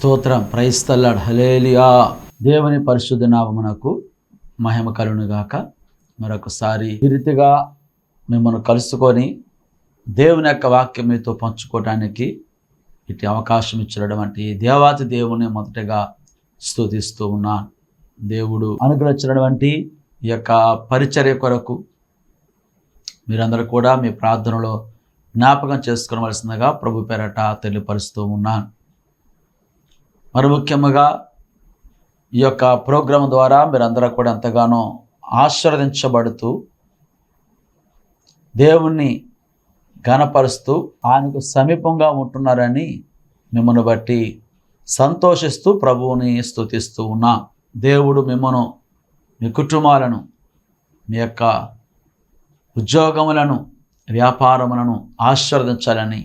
స్తోత్రం. Praise the lord. Hallelujah. దేవుని పరిశుద్ధ నామమునకు మహిమ కలుగును గాక. మరొకసారి ఈ రీతిగా మిమ్మల్ని కలుసుకొని దేవుని యొక్క వాక్యం మీతో పంచుకోవడానికి ఇటు అవకాశం ఇచ్చినటువంటి దేవాతి దేవుని మొదటగా స్తుతిస్తూ ఉన్నాను. దేవుడు అనుగ్రహించినటువంటి ఈ యొక్క పరిచర్య కొరకు మీరందరూ కూడా మీ ప్రార్థనలో జ్ఞాపకం చేసుకోవలసిందిగా ప్రభు పేరట తెలియపరుస్తూ ఉన్నాను. మరి ముఖ్యంగా ఈ యొక్క ప్రోగ్రాం ద్వారా మీరందరూ కూడా ఎంతగానో ఆశీర్వదించబడుతూ దేవుణ్ణి ఘనపరుస్తూ ఆయనకు సమీపంగా ఉంటున్నారని మిమ్మల్ని బట్టి సంతోషిస్తూ ప్రభువుని స్తుతిస్తూ ఉన్నా. దేవుడు మిమ్మను, మీ కుటుంబాలను, మీ యొక్క ఉద్యోగములను, వ్యాపారములను ఆశీర్వదించాలని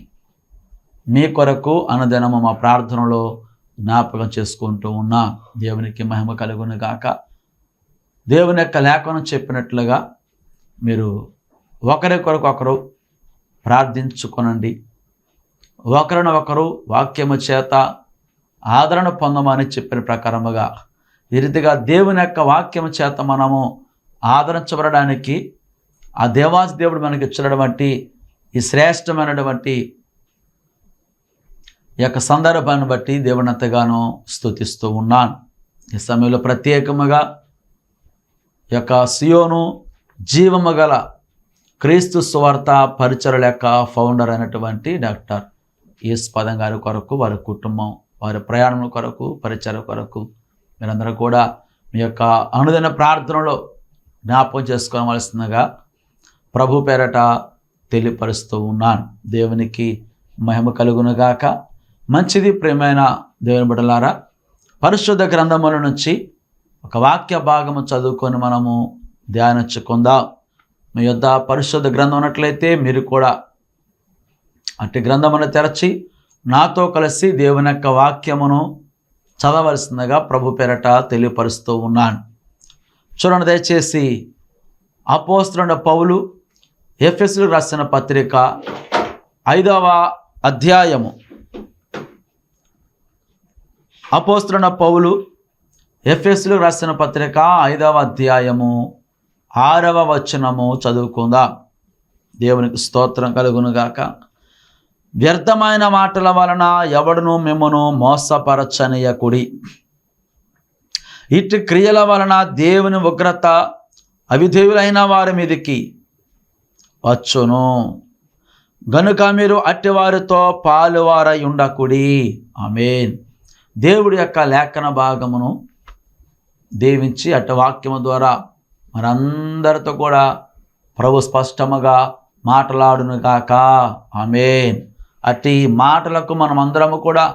మీ కొరకు అనుదినము మా ప్రార్థనలో జ్ఞాపకం చేసుకుంటూ ఉన్నా. దేవునికి మహిమ కలుగును గాక. దేవుని యొక్క లేఖనం చెప్పినట్లుగా మీరు ఒకరి కొరకు ఒకరు ప్రార్థించుకొనండి, ఒకరిని ఒకరు వాక్యము చేత ఆదరణ పొందమని చెప్పిన ప్రకారముగా ఈ రీతిగా దేవుని యొక్క వాక్యము చేత మనము ఆదరించబడడానికి ఆ దేవాది దేవుడు మనకి ఇచ్చినటువంటి ఈ శ్రేష్టమైనటువంటి ఈ యొక్క సందర్భాన్ని బట్టి దేవుని ఎంతగానో స్తుతిస్తూ ఉన్నాను. ఈ సమయంలో ప్రత్యేకముగా ఈ యొక్క సియోను జీవము గల క్రీస్తు సువార్త పరిచర్యల యొక్క ఫౌండర్ అయినటువంటి డాక్టర్ ఈస్ పదం గారి కొరకు, వారి కుటుంబం, వారి ప్రయాణం కొరకు, పరిచర్య కొరకు మీరందరూ కూడా మీ యొక్క అనుదిన ప్రార్థనలో జ్ఞాపకం చేసుకోవలసిందిగా ప్రభు పేరట తెలియపరుస్తూ ఉన్నాను. దేవునికి మహిమ కలుగునుగాక. మంచిది ప్రియమైన దేవుని బిడ్డలారా, పరిశుద్ధ గ్రంథముల నుంచి ఒక వాక్య భాగము చదువుకొని మనము ధ్యానించుకుందాం. మీ యొద్ద పరిశుద్ధ గ్రంథం ఉన్నట్లయితే మీరు కూడా అట్టి గ్రంథమును తెరచి నాతో కలిసి దేవుని యొక్క వాక్యమును చదవలసిందిగా ప్రభు పేరట తెలియపరుస్తూ ఉన్నాను. చూడండి దయచేసి అపోస్తలుడైన పౌలు ఎఫెసీయులకు రాసిన పత్రిక 5వ అధ్యాయము. అపోస్తలుడైన పౌలు ఎఫెసీయులకు రాసిన పత్రిక 5వ అధ్యాయము 6వ వచనము చదువుకుందాం. దేవునికి స్తోత్రం కలుగునుగాక. వ్యర్థమైన మాటల వలన ఎవడును మిమ్మను మోసపరచనీయకుడి. ఇటు క్రియల వలన దేవుని ఉగ్రత అవిధేయులైన వారి మీదికి వచ్చును గనుక మీరు అట్టివారితో పాలువారై ఉండకుడి. ఆమేన్. దేవుడి యొక్క లేఖన భాగమును దీవించి అట్టి వాక్యము ద్వారా మనందరితో కూడా ప్రభు స్పష్టముగా మాట్లాడునుగాక. ఆమేన్. అట్టి మాటలకు మనమందరము కూడా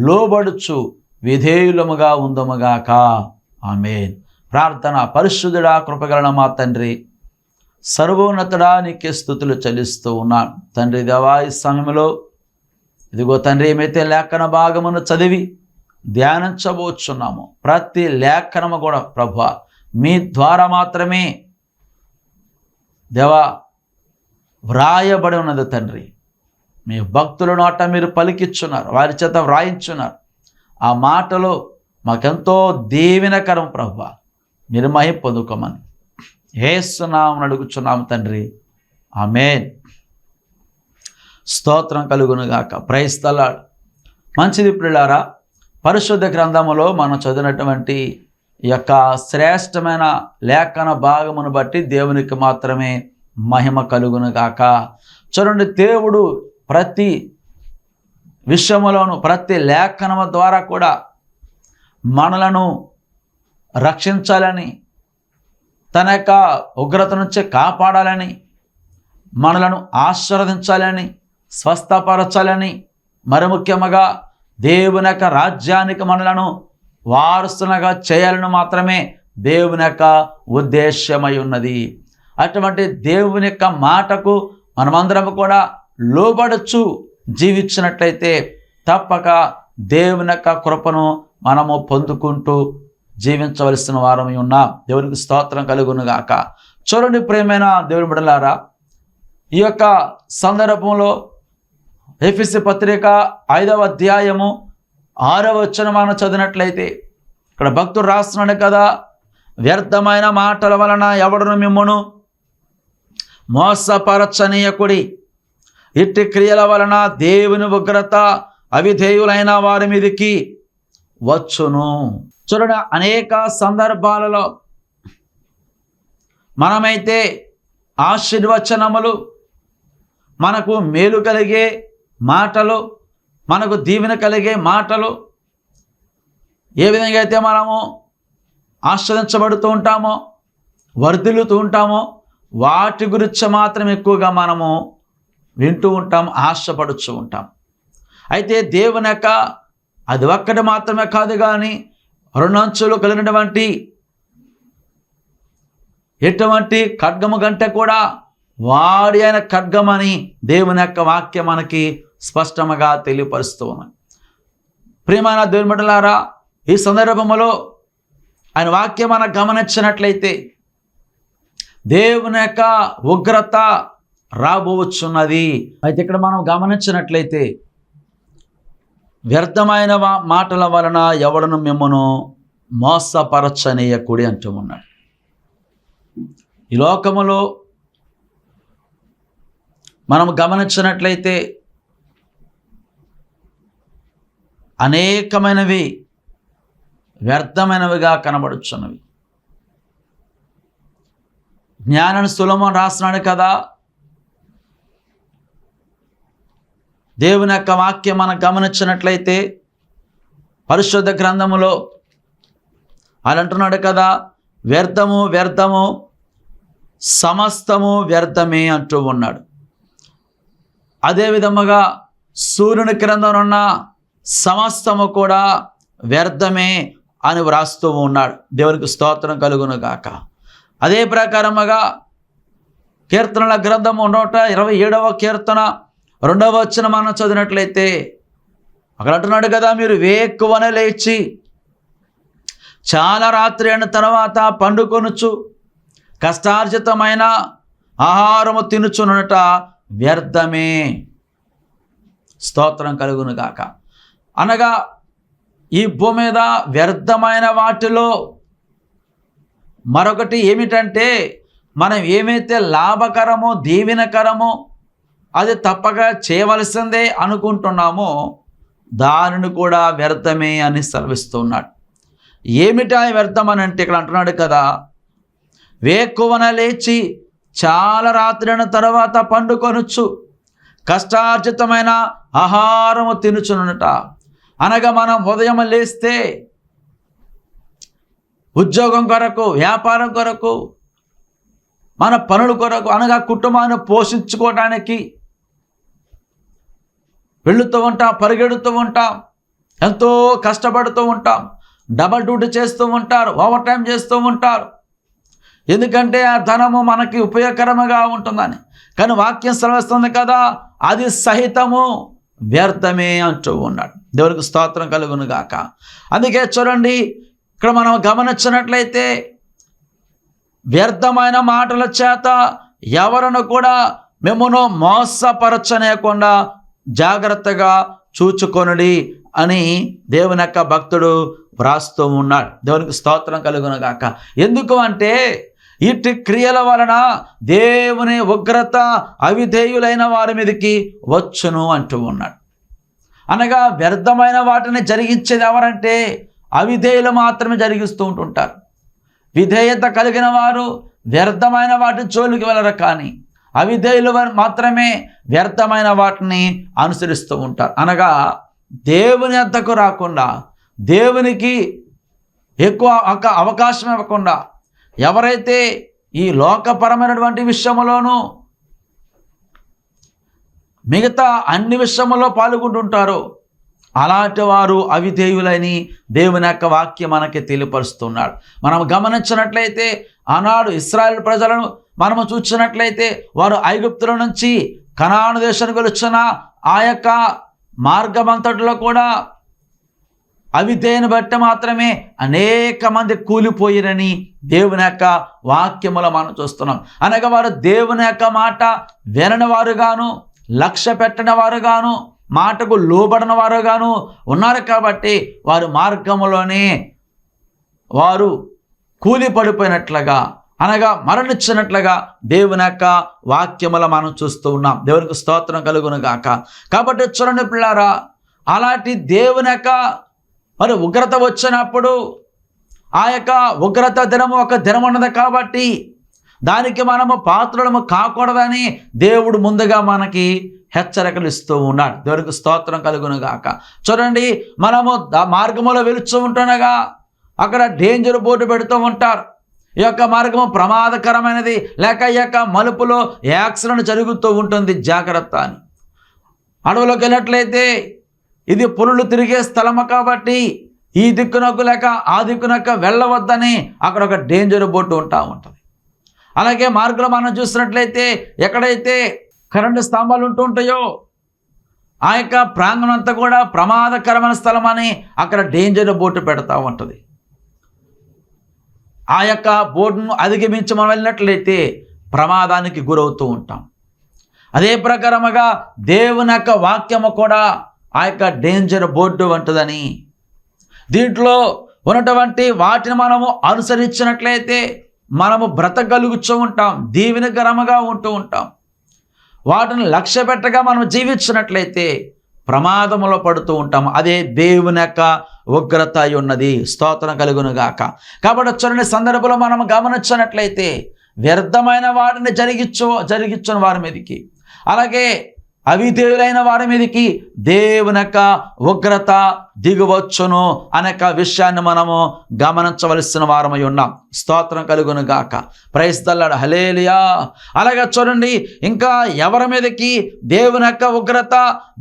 లోబడుచు విధేయులముగా ఉందముగాక. ఆమేన్. ప్రార్థన. పరిశుద్ధుడా, కృపగలన మా తండ్రి, సర్వోన్నతుడా, నీకే స్తుతులు చెల్లిస్తూ ఉన్నాను తండ్రి. దేవా, ఈ సమయంలో ఇదిగో తండ్రి, ఏమైతే లేఖన భాగమును చదివి ధ్యానించబోచున్నాము, ప్రతి లేఖనము కూడా ప్రభువా మీ ద్వారా మాత్రమే దేవా వ్రాయబడి ఉన్నది తండ్రి. మీ భక్తుల నోట మీరు పలికిచ్చున్నారు, వారి చేత వ్రాయించున్నారు. ఆ మాటలు మాకెంతో దీవెనకరం ప్రభువా. మీరు మహిమ పొందుకోమని యేసు నామమున అడుగుచున్నాము తండ్రి. ఆమేన్. స్తోత్రం కలుగునుగాక. Praise the Lord. మంచిది ప్రియులారా, పరిశుద్ధ గ్రంథములో మనం చదివినటువంటి ఈ యొక్క శ్రేష్టమైన లేఖన భాగమును బట్టి దేవునికి మాత్రమే మహిమ కలుగునుగాక. చూడండి, దేవుడు ప్రతి విషయములోను, ప్రతి లేఖనము ద్వారా కూడా మనలను రక్షించాలని, తన యొక్క ఉగ్రత నుంచి కాపాడాలని, మనలను ఆశీర్వదించాలని, స్వస్థపరచాలని, మరి ముఖ్యముగా దేవుని యొక్క రాజ్యానికి మనలను వారసులుగా చేయాలని మాత్రమే దేవుని యొక్క ఉద్దేశ్యమై ఉన్నది. అటువంటి దేవుని యొక్క మాటకు మనమందరం కూడా లోబడచ్చు జీవించినట్లయితే తప్పక దేవుని యొక్క కృపను మనము పొందుకుంటూ జీవించవలసిన వారమై ఉన్నాం. దేవునికి స్తోత్రం కలుగునుగాక. చూడండి ప్రియమైన దేవుని బిడ్డలారా, ఈ యొక్క సందర్భంలో ఎఫెసీ పత్రిక 5వ అధ్యాయము 6వ వచనం మనం చదివినట్లయితే ఇక్కడ భక్తుడు రాస్తున్నాడు కదా, వ్యర్థమైన మాటల వలన ఎవడును మిమ్మును మోసపరచనీయకుడి, ఇట్టి క్రియల వలన దేవుని ఉగ్రత అవిధేయులైన వారి మీదికి వచ్చును. చూడండి, అనేక సందర్భాలలో మనమైతే ఆశీర్వచనములు, మనకు మేలు కలిగే మాటలు, మనకు దీవెన కలిగే మాటలు, ఏ విధంగా అయితే మనము ఆస్వాదించబడుతూ ఉంటామో, వర్ధిల్లుతూ ఉంటామో, వాటి గురించి మాత్రం ఎక్కువగా మనము వింటూ ఉంటాం, ఆశపడుతూ ఉంటాం. అయితే దేవుని యొక్క అది ఒక్కటి మాత్రమే కాదు కానీ 2 అంచులు కలిగినటువంటి ఎటువంటి ఖడ్గము కంటే కూడా వాడి అయిన ఖడ్గమని దేవుని యొక్క వాక్యం మనకి స్పష్టంగా తెలియపరుస్తూ ఉంది. ప్రియమైన దేవుని బిడ్డలారా, ఈ సందర్భంలో ఆయన వాక్యం మనం గమనించినట్లయితే దేవుని యొక్క ఉగ్రత రాబోవచ్చున్నది. అయితే ఇక్కడ మనం గమనించినట్లయితే వ్యర్థమైన మాటల వలన ఎవడను మిమ్మను మోసపరచనీయకుడి అంటూ ఉన్నాడు. ఈ లోకములో మనం గమనించినట్లయితే అనేకమైనవి వ్యర్థమైనవిగా కనబడుచున్నవి. జ్ఞానాన్ని సొలొమోను రాస్తున్నాడు కదా, దేవుని యొక్క వాక్యం మనం గమనించినట్లయితే పరిశుద్ధ గ్రంథములో ఆయన అంటున్నాడు కదా, వ్యర్థము వ్యర్థము సమస్తము వ్యర్థమే అంటూ ఉన్నాడు. అదేవిధముగా సూర్యుని క్రిందన ఉన్న సమస్తము కూడా వ్యర్థమే అని వ్రాస్తూ ఉన్నాడు. దేవునికి స్తోత్రం కలుగును గాక. అదే ప్రకారముగా కీర్తనల గ్రంథము 127వ కీర్తన 2వ వచనం మనం చదివినట్లయితే అక్కడ అంటున్నాడు కదా, మీరు వేకువన లేచి చాలా రాత్రి అయిన తర్వాత పండుకొనుచు కష్టార్జితమైన ఆహారము తినుచునుట వ్యర్థమే. స్తోత్రం కలుగును గాక. అనగా ఈ భూమి మీద వ్యర్థమైన వాటిలో మరొకటి ఏమిటంటే, మనం ఏమైతే లాభకరమో దీవెనకరమో అది తప్పక చేయవలసిందే అనుకుంటున్నామో దానిని కూడా వ్యర్థమే అని సెలవిస్తున్నాడు. ఏమిటా వ్యర్థం అని అంటే ఇక్కడ అంటున్నాడు కదా, వేకువన లేచి చాలా రాత్రి అయిన తర్వాత పండుకొనొచ్చు కష్టార్జితమైన ఆహారము తినుచునుట. అనగా మనం ఉదయం లేస్తే ఉద్యోగం కొరకు, వ్యాపారం కొరకు, మన పనుల కొరకు, అనగా కుటుంబాన్ని పోషించుకోవడానికి వెళుతూ ఉంటాం, పరిగెడుతూ ఉంటాం, ఎంతో కష్టపడుతూ ఉంటాం, డబల్ డ్యూటీ చేస్తూ ఉంటారు, ఓవర్ టైం చేస్తూ ఉంటారు. ఎందుకంటే ఆ ధనము మనకి ఉపయోగకరముగా ఉంటుందని. కానీ వాక్యం సెలవిస్తుంది కదా, అది సహితము వ్యర్థమే అంటూ ఉన్నాడు. దేవునికి స్తోత్రం కలుగును గాక. అందుకే చూడండి, ఇక్కడ మనం గమనించినట్లయితే వ్యర్థమైన మాటల చేత ఎవరిని కూడా మిమ్మును మోసపరచనేయకుండా జాగ్రత్తగా చూచుకొనుడి అని దేవుని యొక్క భక్తుడు వ్రాస్తూ ఉన్నాడు. దేవునికి స్తోత్రం కలుగును గాక. ఎందుకు అంటే ఇట్టి క్రియల వలన దేవుని ఉగ్రత అవిధేయులైన వారి మీదకి వచ్చును అంటూ ఉన్నాడు. అనగా వ్యర్థమైన వాటిని జరిగించేది ఎవరంటే అవిధేయులు మాత్రమే జరిగిస్తూ ఉంటుంటారు. విధేయత కలిగిన వారు వ్యర్థమైన వాటి జోలికి వెళ్ళరు, కానీ అవిధేయులు మాత్రమే వ్యర్థమైన వాటిని అనుసరిస్తూ ఉంటారు. అనగా దేవుని వద్దకు రాకుండా, దేవునికి ఎక్కువ అవకాశం ఇవ్వకుండా ఎవరైతే ఈ లోకపరమైనటువంటి విషయంలోనూ మిగతా అన్ని విషయంలో పాల్గొంటుంటారో అలాంటి వారు అవిధేయులని దేవుని యొక్క వాక్యం మనకి తెలియపరుస్తున్నాడు. మనం గమనించినట్లయితే ఆనాడు ఇశ్రాయేలు ప్రజలను మనము చూసినట్లయితే వారు ఐగుప్తుల నుంచి కనాను దేశానికి వచ్చిన ఆ యొక్క మార్గమంతటిలో కూడా అవిధేయను బట్టి మాత్రమే అనేక మంది కూలిపోయిరని దేవుని యొక్క వాక్యములో మనం చూస్తున్నాం. అనగా వారు దేవుని యొక్క మాట వినని వారుగాను, లక్ష్య పెట్టని వారుగాను, మాటకు లోబడిన వారుగాను ఉన్నారు కాబట్టి వారి మార్గంలోనే వారు కూలి పడిపోయినట్లుగా అనగా మరణించినట్లుగా దేవుని యొక్క వాక్యముల మనం చూస్తూ ఉన్నాం. దేవునికి స్తోత్రం కలుగును గాక. కాబట్టి చూడండి పిల్లారా, అలాంటి దేవుని యొక్క మరి ఉగ్రత వచ్చినప్పుడు ఆ యొక్క ఉగ్రత దినము ఒక దినం ఉన్నది కాబట్టి దానికి మనము పాత్రలము కాకూడదని దేవుడు ముందుగా మనకి హెచ్చరికలు ఇస్తూ ఉన్నాడు. దేవునికి స్తోత్రం కలుగును గాక. చూడండి, మనము మార్గములో వెలుచు ఉంటుండగా అక్కడ డేంజర్ బోర్డు పెడుతూ ఉంటారు. ఈ యొక్క మార్గము ప్రమాదకరమైనది, లేక ఈ యొక్క మలుపులో యాక్సిడెంట్ జరుగుతూ ఉంటుంది, జాగ్రత్త అని. అడవిలోకి వెళ్ళినట్లయితే ఇది పులులు తిరిగే స్థలము కాబట్టి ఈ దిక్కునకు లేక ఆ దిక్కునక వెళ్ళవద్దని అక్కడ ఒక డేంజర్ బోర్డు ఉంటుంది. అలాగే మార్గంలో మనం చూసినట్లయితే ఎక్కడైతే కరెంటు స్తంభాలు ఉంటూ ఉంటాయో ఆ యొక్క ప్రాంగణం అంతా కూడా ప్రమాదకరమైన స్థలం అని అక్కడ డేంజర్ బోర్డు పెడతా ఉంటుంది. ఆ యొక్క బోర్డును అధిగమించి మనం వెళ్ళినట్లయితే ప్రమాదానికి గురవుతూ ఉంటాం. అదే ప్రకారముగా దేవుని యొక్క వాక్యము కూడా ఆ యొక్క డేంజర్ బోర్డు వంటిదని, దీంట్లో ఉన్నటువంటి వాటిని మనము అనుసరించినట్లయితే మనము బ్రతకగలుగుతూ ఉంటాం, దీవెనకరముగా ఉంటూ ఉంటాం. వాటిని లక్ష్య పెట్టగా మనం జీవించినట్లయితే ప్రమాదంలో పడుతూ ఉంటాం. అదే దేవుని యొక్క ఉగ్రత అయి ఉన్నది. స్తోత్రం కలుగును గాక. కాబట్టి చూడండి, సందర్భంలో మనం గమనించినట్లయితే వ్యర్థమైన వాటిని జరిగించని వారి మీదకి, అలాగే అవిధేయులైన వారి మీదకి దేవుని యొక్క ఉగ్రత దిగువచ్చును అనే విషయాన్ని మనము గమనించవలసిన వారమై ఉన్నాం. స్తోత్రం కలుగును గాక. Praise the lord, hallelujah. అలాగే చూడండి, ఇంకా ఎవరి మీదకి దేవుని యొక్క ఉగ్రత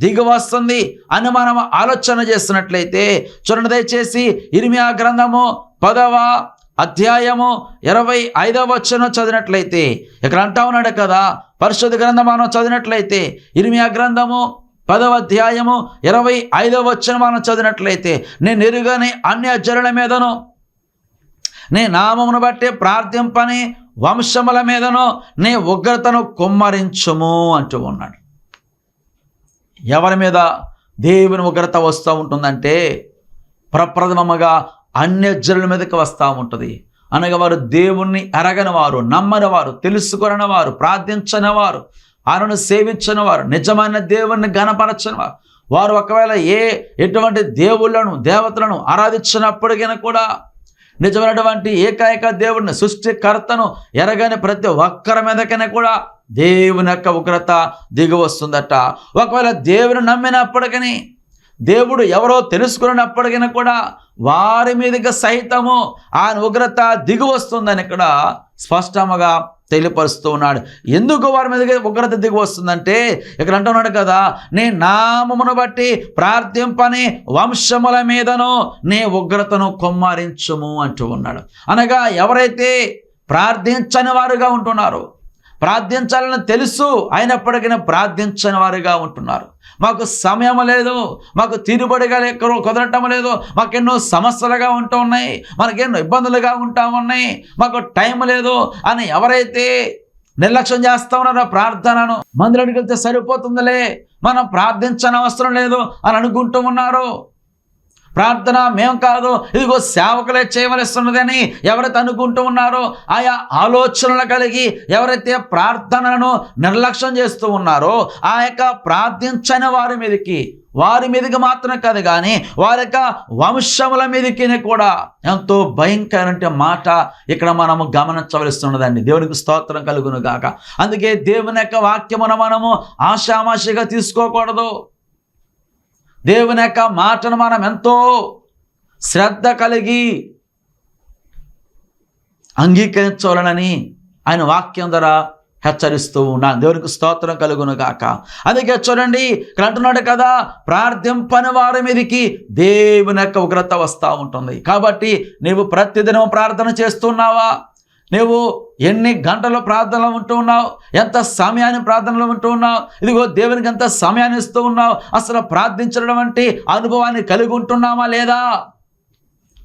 దిగి వస్తుంది అని మనం ఆలోచన చేస్తున్నట్లయితే చూడండి, దయచేసి ఇర్మియా గ్రంథము 10వ అధ్యాయము 25వ వచనం చదివినట్లయితే ఇక్కడ అంటా ఉన్నాడు కదా, పరిశుద్ధ గ్రంథం మనం చదివినట్లయితే ఇర్మియా గ్రంథము 10వ అధ్యాయము 25వ వచనం మనం చదివినట్లయితే, నేను ఎరుగని అన్యజనుల మీదను నీ నామమును బట్టి ప్రార్థింపని వంశముల మీదను నీ ఉగ్రతను కుమ్మరించుము అంటూ ఉన్నాడు. ఎవరి మీద దేవుని ఉగ్రత వస్తూ ఉంటుందంటే ప్రప్రథమముగా అన్యజనుల మీదకి వస్తూ ఉంటుంది. అనగా వారు దేవుణ్ణి ఎరగని వారు, నమ్మని వారు, తెలుసుకొనని వారు, ప్రార్థించని వారు, ఆయనను సేవించని వారు, నిజమైన దేవుణ్ణి గణపరచని వారు. వారు ఒకవేళ ఎటువంటి దేవుళ్ళను దేవతలను ఆరాధించినప్పటికీ కూడా నిజమైనటువంటి ఏకైక దేవుడిని సృష్టికర్తను ఎరగని ప్రతి ఒక్కరి మీదకైనా కూడా దేవుని యొక్క ఉగ్రత దిగి వస్తుందట. ఒకవేళ దేవుని నమ్మినప్పటికీ, దేవుడు ఎవరో తెలుసుకున్నప్పటికీ కూడా వారి మీదకి సైతము ఆయన ఉగ్రత దిగి వస్తుందని ఇక్కడ స్పష్టంగా తెలియపరుస్తూ ఉన్నాడు. ఎందుకు వారి మీదకి ఉగ్రత దిగి వస్తుందంటే ఇక్కడ అంటున్నాడు కదా, నీ నామమును బట్టి ప్రార్థింపని వంశముల మీదను నీ ఉగ్రతను కుమ్మరించుము అంటూ ఉన్నాడు. అనగా ఎవరైతే ప్రార్థించని వారుగా ఉంటున్నారో, ప్రార్థించాలని తెలుసు అయినప్పటికీ ప్రార్థించని వారుగా ఉంటున్నారు, మాకు సమయం లేదు, మాకు తీరుబడిగా కుదరటం లేదు, మాకెన్నో సమస్యలుగా ఉంటూ ఉన్నాయి, మనకెన్నో ఇబ్బందులుగా ఉంటా ఉన్నాయి, మాకు టైం లేదు అని ఎవరైతే నిర్లక్ష్యం చేస్తా ఉన్నారో ప్రార్థనను, మందిరానికి వెళ్తే సరిపోతుందిలే, మనం ప్రార్థించని అవసరం లేదు అని అనుకుంటూ ఉన్నారు. ప్రార్థన మేము కాదు, ఇదిగో సేవకులే చేయవలసిన్నదని ఎవరైతే అనుకుంటూ ఉన్నారో, ఆయా ఆలోచనలు కలిగి ఎవరైతే ప్రార్థనలను నిర్లక్ష్యం చేస్తూ ఉన్నారో ఆ యొక్క ప్రార్థించని వారి మీదకి మాత్రం కాదు కానీ వారి యొక్క వంశముల మీదకి కూడా ఎంతో భయంకరమైన మాట ఇక్కడ మనము గమనించవలసిన్నదండి. దేవునికి స్తోత్రం కలుగును గాక. అందుకే దేవుని యొక్క వాక్యమును మనము ఆషామాషిగా తీసుకోకూడదు. దేవుని యొక్క మాటను మనం ఎంతో శ్రద్ధ కలిగి అంగీకరించాలని ఆయన వాక్యం ద్వారా హెచ్చరిస్తూ ఉన్నాను. దేవునికి స్తోత్రం కలుగును గాక. అందుకే చూడండి, ఇక్కడ అంటున్నాడు కదా, ప్రార్థింపని వారి మీదకి దేవుని యొక్క ఉగ్రత వస్తూ ఉంటుంది. కాబట్టి నీవు ప్రతిదినం ప్రార్థన చేస్తున్నావా? నువ్వు ఎన్ని గంటల ప్రార్థనలో ఉంటూ ఉన్నావు? ఎంత సమయాన్ని ప్రార్థనలో ఉంటూ ఉన్నావు? ఇదిగో దేవునికి ఎంత సమయాన్ని ఇస్తూ ఉన్నావు? అసలు ప్రార్థించడం వంటి అనుభవాన్ని కలిగి ఉంటున్నామా లేదా?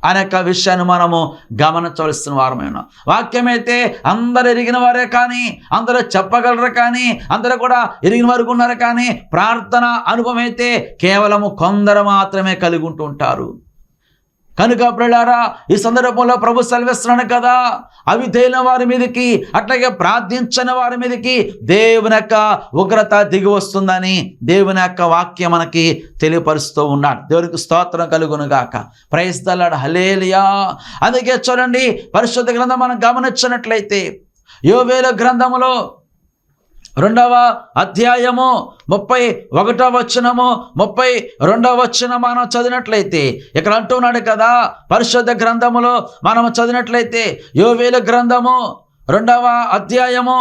అనే యొక్క విషయాన్ని మనము గమనించవలసిన వారమైన వాక్యమైతే అందరూ ఎరిగిన వారే కానీ, అందరూ చెప్పగలరు కానీ, అందరూ కూడా ఎరిగిన వరకు ఉన్నారు కానీ, ప్రార్థన అనుభవం అయితే కేవలము కొందరు మాత్రమే కలిగి ఉంటూ ఉంటారు. కనుక ప్రియులారా, ఈ సందర్భంలో ప్రభు సెలవిస్తున్నాడు కదా, అవిధేయుల వారి మీదకి, అట్లాగే ప్రార్థించని వారి మీదకి దేవుని యొక్క ఉగ్రత దిగి వస్తుందని దేవుని యొక్క వాక్యం మనకి తెలియపరుస్తూ ఉన్నాడు. దేవునికి స్తోత్రం కలుగును గాక. ప్రైజ్ ది లార్డ్, హల్లెలూయా. అందుకే చూడండి, పరిశుద్ధ గ్రంథం మనం గమనించినట్లయితే యోవేలు గ్రంథములో 2వ అధ్యాయము 31వ వచనము 32వ వచనం మనం చదివినట్లయితే ఇక్కడ అంటున్నాడు కదా, పరిశుద్ధ గ్రంథములో మనం చదివినట్లయితే యోవేలు గ్రంథము 2వ అధ్యాయము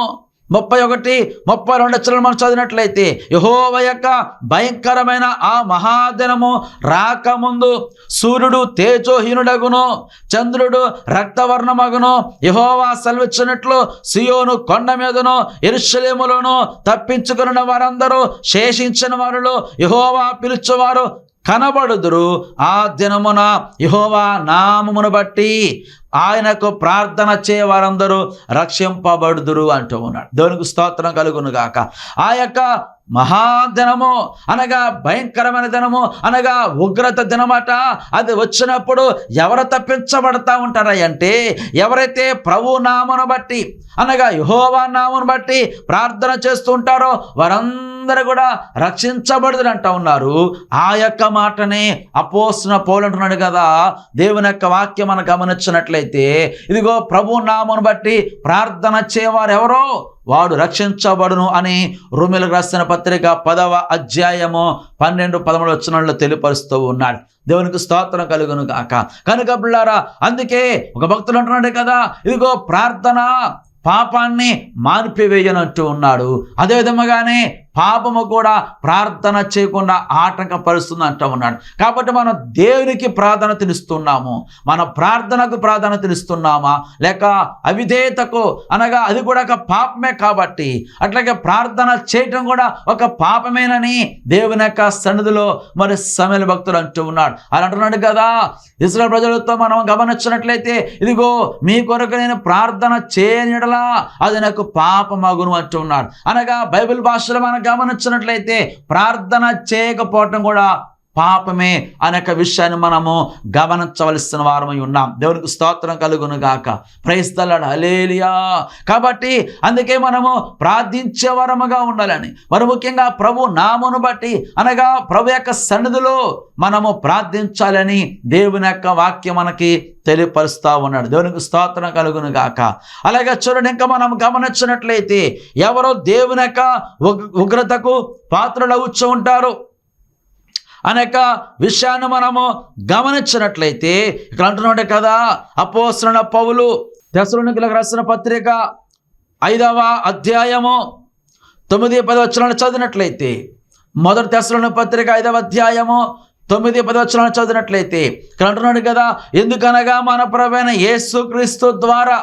31, 32 వచనాలు మనం చదివినట్లయితే, యెహోవా యొక్క భయంకరమైన ఆ మహాదినము రాకముందు సూర్యుడు తేజోహీనుడగును, చంద్రుడు రక్తవర్ణమగును. యెహోవా సెలవిచ్చినట్లు సియోను కొండ మీదను యెరూషలేములోను తప్పించుకున్న వారందరూ శేషించిన వారిలో యెహోవా పిలుచువారు కనబడుదురు. ఆ దినమున యెహోవా నామమును బట్టి ఆయనకు ప్రార్థన చేయ వారందరూ రక్షింపబడుదురు అంటూ ఉన్నాడు. దేవునికి స్తోత్రం కలుగును గాక. ఆ యొక్క మహాదినము అనగా భయంకరమైన దినము అనగా ఉగ్రత దినమట. అది వచ్చినప్పుడు ఎవరు తప్పించబడతా ఉంటారా అంటే, ఎవరైతే ప్రభు నామను బట్టి అనగా యెహోవా నామను బట్టి ప్రార్థన చేస్తూ ఉంటారో వారందరూ కూడా రక్షించబడుదురు అంటూ ఉన్నారు. ఆ యొక్క మాటనే అపోస్తలుడైన పౌలు అంటున్నాడు కదా. దేవుని యొక్క వాక్యం మనం గమనించినట్లయితే, ఇదిగో ప్రభు నామను బట్టి ప్రార్థన చేయవారు ఎవరో వాడు రక్షించబడును అని రోమీయులకు రాసిన పత్రిక 10వ అధ్యాయము 12, 13 వచనాల్లో తెలియపరుస్తూ ఉన్నాడు. దేవునికి స్తోత్రం కలుగును గాక. కనుక పిల్లారా, అందుకే ఒక భక్తుడు అంటున్నాడు కదా, ఇదిగో ప్రార్థన పాపాన్ని మానిపివేయనంటూ ఉన్నాడు. అదేవిధముగానే పాపము కూడా ప్రార్థన చేయకుండా ఆటంకపరుస్తుంది అంటూ ఉన్నాడు. కాబట్టి మనం దేవునికి ప్రాధాన్యతనిస్తున్నాము, మన ప్రార్థనకు ప్రాధాన్యతనిస్తున్నామా లేక అవిధేయతకు, అనగా అది కూడా ఒక పాపమే కాబట్టి అట్లాగే ప్రార్థన చేయటం కూడా ఒక పాపమేనని దేవుని యొక్క సన్నిధిలో మరి సమయల భక్తులు అంటూ ఉన్నాడు. అని అంటున్నాడు కదా, ఇశ్రాయేలు ప్రజలతో మనం గమనించినట్లయితే, ఇదిగో మీ కొరకు నేను ప్రార్థన చేయనిడలా అది నాకు పాపమగును అంటూ ఉన్నాడు. అనగా బైబిల్ భాషలో మనం గమనించినట్లయితే ప్రార్థన చేయకపోవటం కూడా పాపమే అనే విషయాన్ని మనము గమనించవలసిన వారమై ఉన్నాం. దేవునికి స్తోత్రం కలుగును గాక. ప్రైజ్ ది లార్డ్, హల్లెలూయా. కాబట్టి అందుకే మనము ప్రార్థించే వరముగా ఉండాలని, మరి ముఖ్యంగా ప్రభు నామమును బట్టి అనగా ప్రభు యొక్క సన్నిధిలో మనము ప్రార్థించాలని దేవుని యొక్క వాక్యం మనకి తెలియపరుస్తూ ఉన్నాడు. దేవునికి స్తోత్రం కలుగును గాక. అలాగే చూడండి, ఇంకా మనం గమనించినట్లయితే ఎవరో దేవుని యొక్క ఉగ్రతకు పాత్రలు అవుతూ ఉంటారు అనేక విషయాన్ని మనము గమనించినట్లయితే, ఇక్కడ అంటున్నాడు కదా, అపోస్తలుడైన పౌలు తెస్సలోనికీయులకు రాసిన పత్రిక 5వ అధ్యాయము 9, 10 వచనాలు చదివినట్లయితే, మొదటి తెస్సలోనికీయుల పత్రిక 5వ అధ్యాయము 9, 10 వచనాలు చదివినట్లయితే ఇక్కడ అంటున్నాడు కదా, ఎందుకనగా మన ప్రభువైన యేసుక్రీస్తు ద్వారా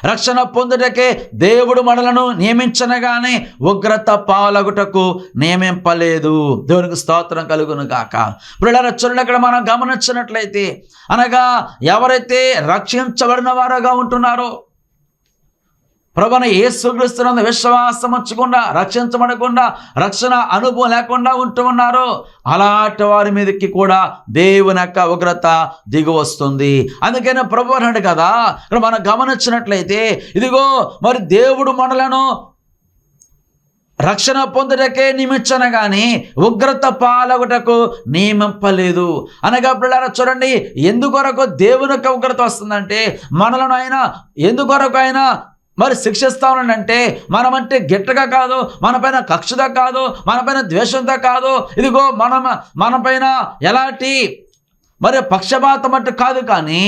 రక్షణ పొందుటకే దేవుడు మనలను నియమించనగానే ఉగ్రత పాలగుటకు నియమింపలేదు. దేవునికి స్తోత్రం కలుగును గాక. ప్రియులారా, చూడండి, అక్కడ మనం గమనించినట్లయితే అనగా ఎవరైతే రక్షించబడిన వారుగా ఉంటున్నారో, ప్రభువైన యేసుక్రీస్తునందు విశ్వాసం ఉంచకుండా రక్షించబడకుండా రక్షణ అనుభవం లేకుండా ఉంటూ ఉన్నారో అలాంటి వారి మీదకి కూడా దేవుని యొక్క ఉగ్రత దిగి వస్తుంది. అందుకనే ప్రభువు అన్నాడు కదా, ఇక్కడ మనం గమనించినట్లయితే, ఇదిగో మరి దేవుడు మనలను రక్షణ పొందుటకే నియమించను కానీ ఉగ్రత పాలగుటకు నియమింపలేదు. అనగా పిల్లరా చూడండి, ఎందుకొరకు దేవుని యొక్క ఉగ్రత వస్తుందంటే, మనలను ఆయన ఎందుకొరకు ఆయన మరి శిక్షిస్తా ఉన్నాడంటే, మనమంటే గిట్టగా కాదు, మనపైన కక్షగా కాదు, మనపైన ద్వేషంతో కాదు, ఇదిగో మనపైన ఎలాంటి మరి పక్షపాతం అంటే కాదు, కానీ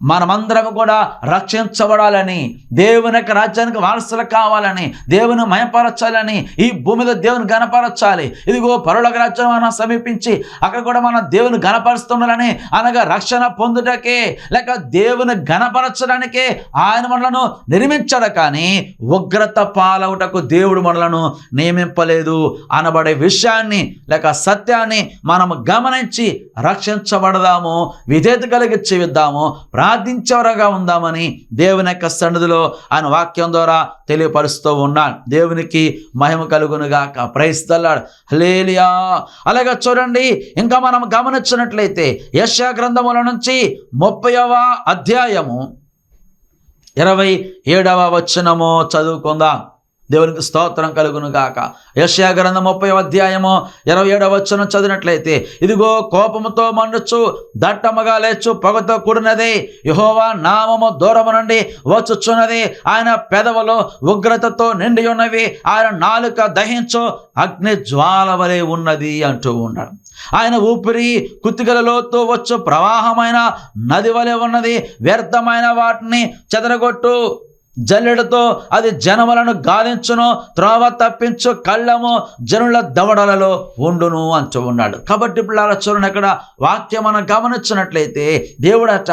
మనమందరం కూడా రక్షించబడాలని, దేవుని యొక్క రాజ్యానికి వారసులు కావాలని, దేవుని మయపరచాలని, ఈ భూమి మీద దేవుని గణపరచాలి. ఇదిగో పరలోక రాజ్యం మనం సమీపించి అక్కడ కూడా మనం దేవుని గణపరుస్తుండాలని, అనగా రక్షణ పొందుటకే లేక దేవుని గణపరచడానికే ఆయన మనలను నిర్మించాడు. కానీ ఉగ్రత పాలవుటకు దేవుడు మనలను నియమింపలేదు అనబడే విషయాన్ని లేక సత్యాన్ని మనం గమనించి రక్షించబడదాము, విధేయత కలిగి జీవిద్దాము, ప్రార్థించేవారుగా ఉందామని దేవుని యొక్క సన్నిధిలో ఆయన వాక్యం ద్వారా తెలియపరుస్తూ ఉన్నాడు. దేవునికి మహిమ కలుగునుగాక. Praise the lord. హల్లెలూయా. అలాగే చూడండి, ఇంకా మనం గమనించినట్లయితే యెషయా గ్రంథముల నుంచి 30వ అధ్యాయము 27వ వచనము చదువుకుందాం. దేవునికి స్తోత్రం కలుగును గాక. యెషయా గ్రంథం 30వ అధ్యాయము 27వ వచనం చదివినట్లయితే, ఇదిగో కోపముతో మండుచు దట్టముగా లేచు పొగతో కూడినది, యెహోవా నామము దూరము నుండి వచ్చుచున్నది, ఆయన పెదవులు ఉగ్రతతో నిండి ఉన్నవి, ఆయన నాలుక దహించు అగ్ని జ్వాల వలె ఉన్నది అంటూ ఉన్నాడు. ఆయన ఊపిరి కుతికలలోతో వచ్చు ప్రవాహమైన నది వలె ఉన్నది, వ్యర్థమైన వాటిని చెదరగొట్టు జల్లెడతో అది జనములను గాలించును, త్రోవ తప్పించు కళ్ళము జనుల దవడలలో ఉండును అంటూ ఉన్నాడు. కాబట్టి పిల్లల చూడండి, అక్కడ వాక్యం మనం గమనించినట్లయితే దేవుడట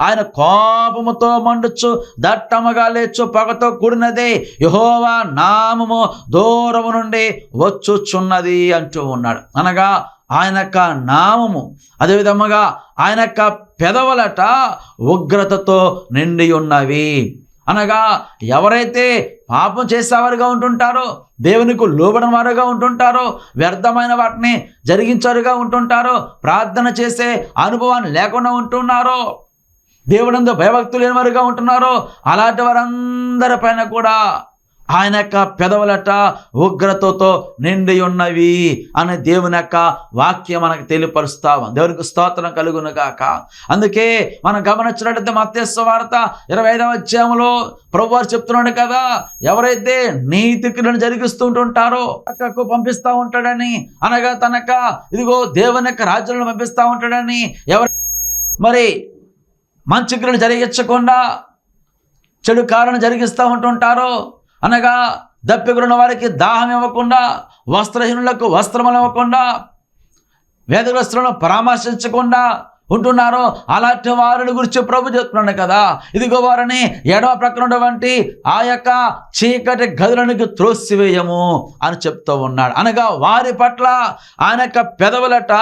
ఆయన కోపముతో మండుచు దట్టముగా లేచు పొగతో కూడినదే, యెహోవా నామము దూరము నుండి వచ్చుచున్నది అంటూ ఉన్నాడు. అనగా ఆయన యొక్క నామము, అదేవిధముగా ఆయన యొక్క పెదవులట ఉగ్రతతో నిండి ఉన్నవి. అనగా ఎవరైతే పాపం చేసేవారుగా ఉంటుంటారో, దేవునికి లోబడిన వారుగా ఉంటుంటారో, వ్యర్థమైన వాటిని జరిగించారుగా ఉంటుంటారో, ప్రార్థన చేసే అనుభవాన్ని లేకుండా ఉంటున్నారో, దేవునందు భయభక్తులు లేని వారుగా ఉంటున్నారో, అలాంటి వారందరి పైన కూడా ఆయన యొక్క పెదవులట ఉగ్రతతో నిండి ఉన్నవి అనే దేవుని యొక్క వాక్యం మనకు తెలియపరుస్తాము. దేవునికి స్తోత్రం కలుగును గాక. అందుకే మనం గమనించినట్లయితే మత్తయి సువార్త 25వ అధ్యాయంలో ప్రభువారు చెప్తున్నాడు కదా, ఎవరైతే నీతి క్రియలను జరిగిస్తుంటుంటారో పక్కకు పంపిస్తూ ఉంటాడని, అనగా తనక ఇదిగో దేవుని యొక్క రాజ్యంలో పంపిస్తూ ఉంటాడని, ఎవరు మరి మంచి క్రియలు జరిగించకుండా చెడు కారణం జరిగిస్తూ ఉంటుంటారో, అనగా దప్పికొన్న వారికి దాహం ఇవ్వకుండా, వస్త్రహీనులకు వస్త్రములు ఇవ్వకుండా, వేదగ్రస్తులను పరామర్శించకుండా ఉంటున్నారో, అలాంటి వారిని గురించి ప్రభు చెప్తున్నాడు కదా, ఇదిగో వారిని ఎడమ ప్రక్కన ఉన్నటువంటి ఆ యొక్క చీకటి గదులకు త్రోసివేయము అని చెప్తూ ఉన్నాడు. అనగా వారి పట్ల ఆయన యొక్క పెదవులట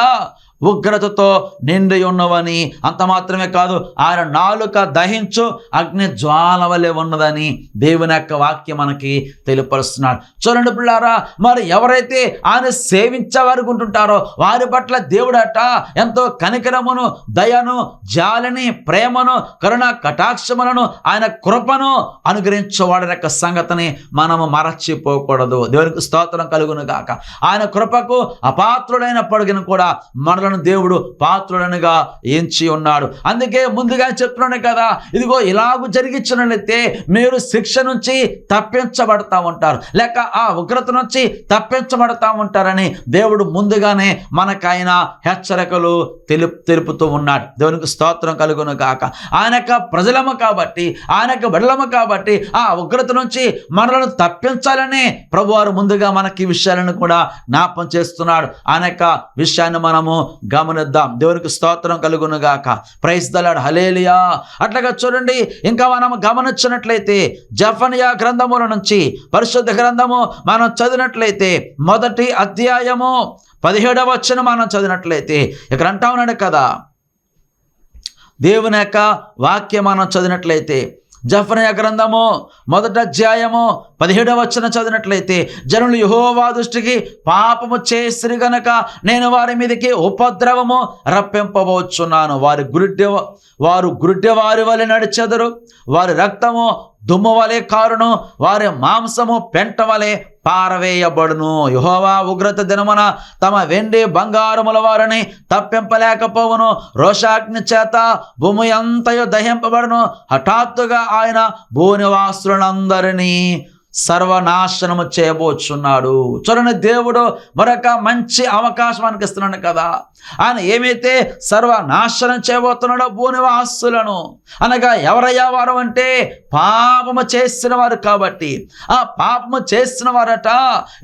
ఉగ్రతతో నిండి ఉన్నవని, అంత మాత్రమే కాదు ఆయన నాలుక దహించు అగ్ని జ్వాల వలె ఉన్నదని దేవుని యొక్క వాక్యం మనకి తెలియపరుస్తున్నాడు. చూడండి పిల్లారా, మరి ఎవరైతే ఆయన సేవించే వారికి ఉంటుంటారో వారి పట్ల దేవుడట ఎంతో కనికరమును, దయను, జాలిని, ప్రేమను, కరుణ కటాక్షములను, ఆయన కృపను అనుగ్రహించేవాడి యొక్క సంగతిని మనము మరచిపోకూడదు. దేవునికి స్తోత్రం కలుగును గాక. ఆయన కృపకు అపాత్రుడైనప్పటికీ కూడా మనలో దేవుడు పాత్రుడనుగా ఎంచి ఉన్నాడు. అందుకే ముందుగా చెప్తున్నాడు కదా, ఇదిగో ఇలాగూ జరిగించినట్లయితే మీరు శిక్ష నుంచి తప్పించబడతా ఉంటారు, లేక ఆ ఉగ్రత నుంచి తప్పించబడతా ఉంటారని దేవుడు ముందుగానే మనకైనా హెచ్చరికలు తెలుపుతూ ఉన్నాడు. దేవునికి స్తోత్రం కలుగును గాక. ఆయన యొక్క ప్రజలము కాబట్టి, ఆయన యొక్క బిడ్డలము కాబట్టి ఆ ఉగ్రత నుంచి మనలను తప్పించాలని ప్రభువారు ముందుగా మనకి ఈ విషయాలను కూడా జ్ఞాపం చేస్తున్నాడు. ఆయన యొక్క విషయాన్ని మనము గమనిద్దాం. దేవునికి స్తోత్రం కలుగును గాక. Praise the lord. హల్లెలూయా. అట్లాగా చూడండి, ఇంకా మనం గమనించినట్లయితే జెఫన్యా గ్రంథముల నుంచి పరిశుద్ధ గ్రంథము మనం చదివినట్లయితే 1వ అధ్యాయము 17వ వచనం మనం చదివినట్లయితే ఇక్కడ అంటా ఉన్నాడు కదా, దేవుని యొక్క వాక్యం మనం చదివినట్లయితే జెఫన్యా గ్రంథము 1వ అధ్యాయము 17వ వచనం చదివినట్లయితే, జనులు యెహోవా దృష్టికి పాపము చేసిరి గనక నేను వారి మీదకి ఉపద్రవము రప్పింపబోచున్నాను. వారు గురుడ్డి వారి వలె నడిచెదరు, వారి రక్తము దుమ్ము వలె కారును, వారి మాంసము పెంట వలె పారవేయబడును. యెహోవా ఉగ్రత దినమున తమ వెండి బంగారముల వారిని తప్పింపలేకపోవును. రోషాగ్ని చేత భూమి అంతయు దహింపబడును. హఠాత్తుగా ఆయన భూనివాసులందరినీ సర్వనాశనము చేయబోచున్నాడు. చూడండి, దేవుడు మరొక మంచి అవకాశం మనకి ఇస్తున్నాడు కదా. ఆయన ఏమైతే సర్వనాశనం చేయబోతున్నాడో భూనివాసులను, అనగా ఎవరయ్యా వారు అంటే పాపము చేసిన వారు కాబట్టి, ఆ పాపము చేసిన వారట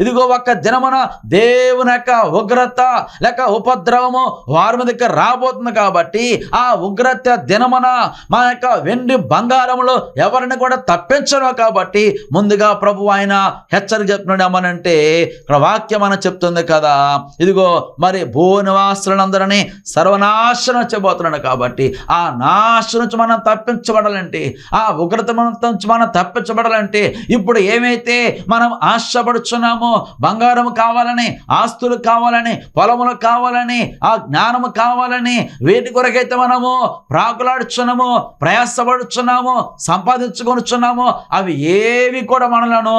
ఇదిగో ఒక దినమున దేవుని యొక్క ఉగ్రత లేక ఉపద్రవము వారి మీదకి రాబోతుంది కాబట్టి, ఆ ఉగ్రత దినమున మన యొక్క వెండి బంగారములో ఎవరిని కూడా తప్పించను కాబట్టి ముందుగా ప్రభు ఆయన హెచ్చరిక చెప్తున్నాడు. ఏమనంటే ఇక్కడ వాక్యం మనం చెప్తుంది కదా, ఇదిగో మరి భూనివాసులందరినీ సర్వనాశనం చేయబోతున్నాడు కాబట్టి ఆ నాశనం నుంచి మనం తప్పించబడాలంటే, ఆ ఉగ్రత నుంచి మనం తప్పించబడాలంటే ఇప్పుడు ఏమైతే మనం ఆశపడుచున్నామో, బంగారం కావాలని, ఆస్తులు కావాలని, పొలములు కావాలని, ఆ జ్ఞానము కావాలని, వేటి కొరకైతే మనము ప్రాకులాడుచున్నామో, ప్రయాసపడుచున్నామో, సంపాదించుకొనుచున్నామో అవి ఏవి కూడా మనలను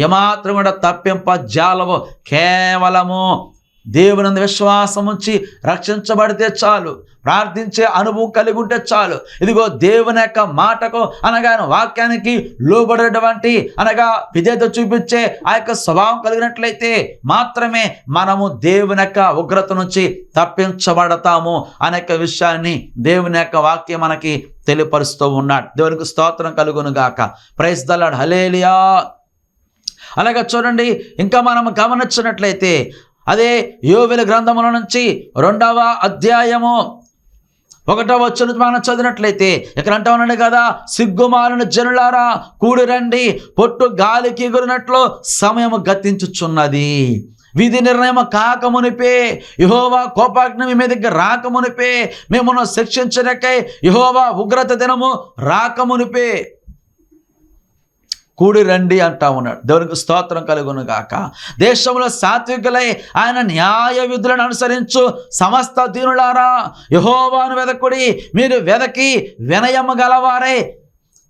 ఏమాత్రం కూడా తప్పింపజాలవు. కేవలము దేవుని విశ్వాసం ఉంచి రక్షించబడితే చాలు, ప్రార్థించే అనుభవం కలిగి ఉంటే చాలు, ఇదిగో దేవుని యొక్క మాటకు అనగా వాక్యానికి లోబడేటువంటి అనగా విధేయత చూపించే ఆ యొక్క స్వభావం కలిగినట్లయితే మాత్రమే మనము దేవుని యొక్క ఉగ్రత నుంచి తప్పించబడతాము అనే విషయాన్ని దేవుని యొక్క వాక్యం మనకి తెలియపరుస్తూ ఉన్నాడు. దేవునికి స్తోత్రం కలుగును గాక. Praise the lord, hallelujah. అలాగే చూడండి, ఇంకా మనం గమనించినట్లయితే అదే యోవేలు గ్రంథముల నుంచి 2వ అధ్యాయము 1వ వచనం మనం చదివినట్లయితే ఇక్కడ అంటా ఉన్నాడు కదా, సిగ్గుమాలిన జనులారా కూడి రండి, పొట్టు గాలికి ఎగురినట్లు సమయము గతించుచున్నది. విధి నిర్ణయం కాకమునిపే, యెహోవా కోపాగ్ని మీ మీదకి రాకమునిపే, మిమ్మల్ని శిక్షించడానికై యెహోవా ఉగ్రత దినము రాకమునిపే కూడి రండి అంటా ఉన్నాడు. దేవునికి స్తోత్రం కలుగును గాక. దేశంలో సాత్వికులై ఆయన న్యాయ విధులను అనుసరించు సమస్త దీనులారా యెహోవాను వెదకుడి, మీరు వెదకి వినయము గలవారే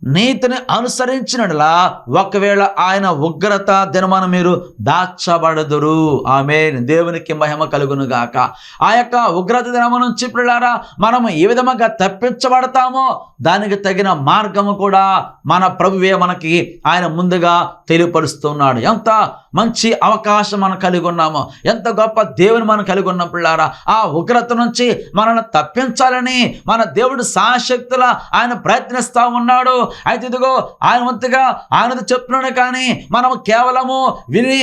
నీతిని అనుసరించినలా ఒకవేళ ఆయన ఉగ్రత దినమున మీరు దాచబడదురు. ఆమేన్. దేవునికి మహిమ కలుగును గాక. ఆ యొక్క ఉగ్రత దినము నుంచి పిల్లారా మనము ఏ విధంగా తప్పించబడతామో దానికి తగిన మార్గము కూడా మన ప్రభువే మనకి ఆయన ముందుగా తెలియపరుస్తున్నాడు. ఎంత మంచి అవకాశం మనం కలిగి ఉన్నామో, ఎంత గొప్ప దేవుని మనం కలిగి ఉన్న పిల్లారా. ఆ ఉగ్రత నుంచి మనల్ని తప్పించాలని మన దేవుడు సాయశక్తుల ఆయన ప్రయత్నిస్తూ ఉన్నాడు. అయితే ఇదిగో ఆయన వంతుగా ఆయనతో చెప్తున్నాడు, కానీ మనము కేవలము విని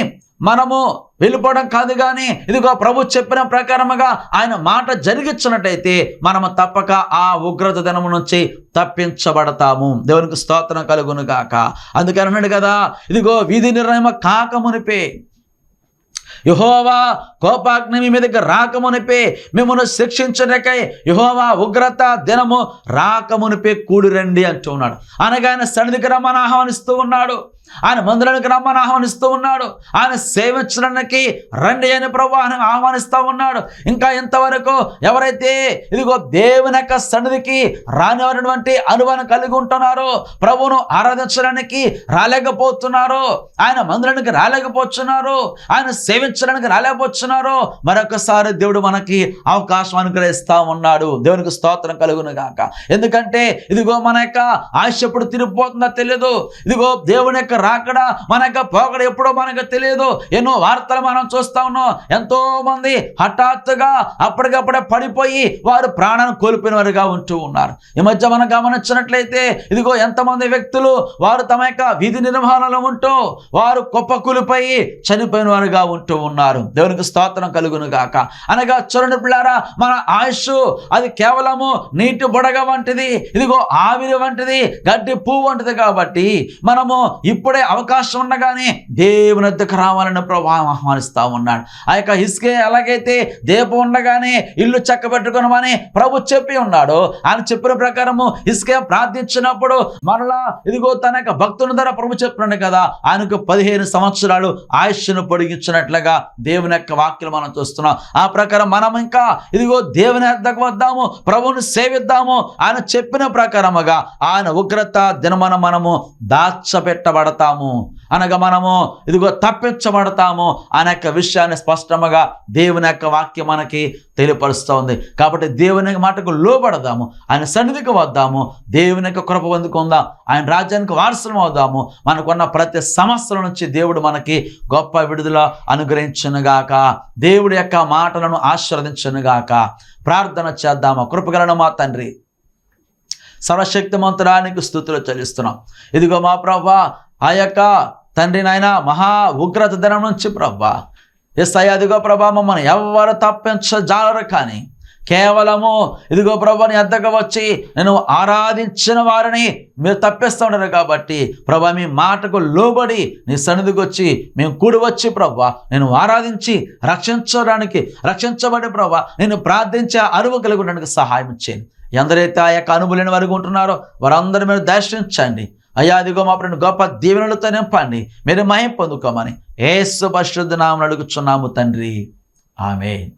మనము వెళ్ళిపోవడం కాదు, కానీ ఇదిగో ప్రభు చెప్పిన ప్రకారముగా ఆయన మాట జరిగించినట్టయితే మనము తప్పక ఆ ఉగ్రత దినము నుంచి తప్పించబడతాము. దేవునికి స్తోత్రం కలుగును గాక. అందుకని అన్నాడు కదా, ఇదిగో విధి నిర్ణయం కాకమునిపే, యెహోవా కోపాగ్ని మీ మీదకి రాకమునిపే, మిమ్మల్ని శిక్షించడానికై యెహోవా ఉగ్రత దినము రాకమునిపే కూడి రండి అంటూ ఉన్నాడు. అనగా ఆయన సన్నిధికి రమ్మని ఆహ్వానిస్తూ ఉన్నాడు, ఆయన మందిరానికి రమ్మని ఆహ్వానిస్తూ ఉన్నాడు, ఆయన సేవించడానికి రండి అని ప్రభు ఆయన ఆహ్వానిస్తూ ఉన్నాడు. ఇంకా ఇంతవరకు ఎవరైతే ఇదిగో దేవుని యొక్క సన్నిధికి రానివటువంటి అనుభవం కలిగి ఉంటున్నారో, ప్రభువును ఆరాధించడానికి రాలేకపోతున్నారో, ఆయన మందిరానికి రాలేకపోతున్నారు, ఆయన సేవించడానికి రాలేకపోతున్నారు, మరొకసారి దేవుడు మనకి అవకాశం అనుగ్రహిస్తూ ఉన్నాడు. దేవునికి స్తోత్రం కలుగును గాక. ఎందుకంటే ఇదిగో మన యొక్క ఆశ ఎప్పుడు తిరిగిపోతుందో తెలియదు, ఇదిగో దేవుని యొక్క రాకడ మన యొక్క పోకడ ఎప్పుడో మనకు తెలియదు. ఎన్నో వార్తలు మనం చూస్తా ఉన్నాం. ఎంతో మంది హఠాత్తుగా అప్పటికప్పుడే పడిపోయి వారు ప్రాణాన్ని కోల్పోయిన వారుగా ఉంటూ ఉన్నారు. ఈ మధ్య మనం గమనించినట్లయితే ఇదిగో ఎంతమంది వ్యక్తులు వారు తమ యొక్క విధి నిర్వహణలో ఉంటూ వారు కుప్పకూలిపోయి చనిపోయిన వారుగా ఉంటూ ఉన్నారు. దేవునికి స్తోత్రం కలుగును గాక. అనగా చూడండి పిల్లారా, మన ఆయుష్ అది కేవలము నీటి బుడగ వంటిది, ఇదిగో ఆవిరి వంటిది, గడ్డి పువ్వు వంటిది. కాబట్టి మనము ఇప్పుడే అవకాశం ఉండగానే దేవుని వద్దకు రావాలని ప్రభు ఆహ్వానిస్తూ ఉన్నాడు. ఆ యొక్క హిజ్కియా ఎలాగైతే దీపం ఉండగానే ఇల్లు చక్కబెట్టుకునమని ప్రభు చెప్పి ఉన్నాడు, ఆయన చెప్పిన ప్రకారము హిజ్కియా ప్రార్థించినప్పుడు మరలా ఇదిగో తన యొక్క భక్తుని ద్వారా ప్రభు చెప్పినాడు కదా, ఆయనకు 15 సంవత్సరాలు ఆయుష్ను పొడిగించినట్లుగా దేవుని యొక్క వాక్యం మనం చూస్తున్నాం. ఆ ప్రకారం మనం ఇంకా ఇదిగో దేవుని వద్దకు వద్దాము, ప్రభువుని సేవిద్దాము. ఆయన చెప్పిన ప్రకారముగా ఆయన ఉగ్రత దినమున మనము దాచబెట్టబడతాము. రక్షించబడతాము, అనగా మనము ఇదిగో తప్పించబడతాము అనే యొక్క విషయాన్ని స్పష్టంగా దేవుని యొక్క వాక్యం మనకి తెలియపరుస్తూ ఉంది. కాబట్టి దేవుని మాటకు లోబడదాము, ఆయన సన్నిధికి వద్దాము, దేవుని యొక్క కృప పొందుకుందాం, ఆయన రాజ్యానికి వారసులం అవుదాము. మనకున్న ప్రతి సమస్యల నుంచి దేవుడు మనకి గొప్ప విడుదల అనుగ్రహించునుగాక, దేవుడి యొక్క మాటలను ఆశీర్వదించునుగాక. ప్రార్థన చేద్దాము. కృపగలను మా తండ్రి, సర్వశక్తిమంతుడానికి స్థుతులు చెల్లిస్తున్నాం. ఇదిగో మా ప్రభువా, ఆ యొక్క తండ్రి నాయన మహా ఉగ్రత దినం నుంచి ప్రభువా యేసయ్యా, ఇదిగో ప్రభా మమ్మల్ని ఎవరు తప్పించజాలరు, కానీ కేవలము ఇదిగో ప్రభా నీ వద్దకు వచ్చి నేను ఆరాధించిన వారిని మీరు తప్పిస్తూ ఉండరు. కాబట్టి ప్రభా మీ మాటకు లోబడి నీ సన్నిధికి వచ్చి మేము కూడి వచ్చి ప్రభా నేను ఆరాధించి రక్షించబడి ప్రభా నేను ప్రార్థించే అరువు కలిగి ఉండడానికి సహాయం చేయండి. ఎందరైతే ఆ యొక్క అనుభవం వరకు ఉంటున్నారో వారందరూ మీరు దర్శించండి అయ్యా. అదిగో మా ప్రేమ గొప్ప దీవెనలతో నింపండి, మీరు మహిమ పొందుకోమని యేసు పరిశుద్ధ నామమున అడుగుచున్నాము తండ్రి, ఆమేన్.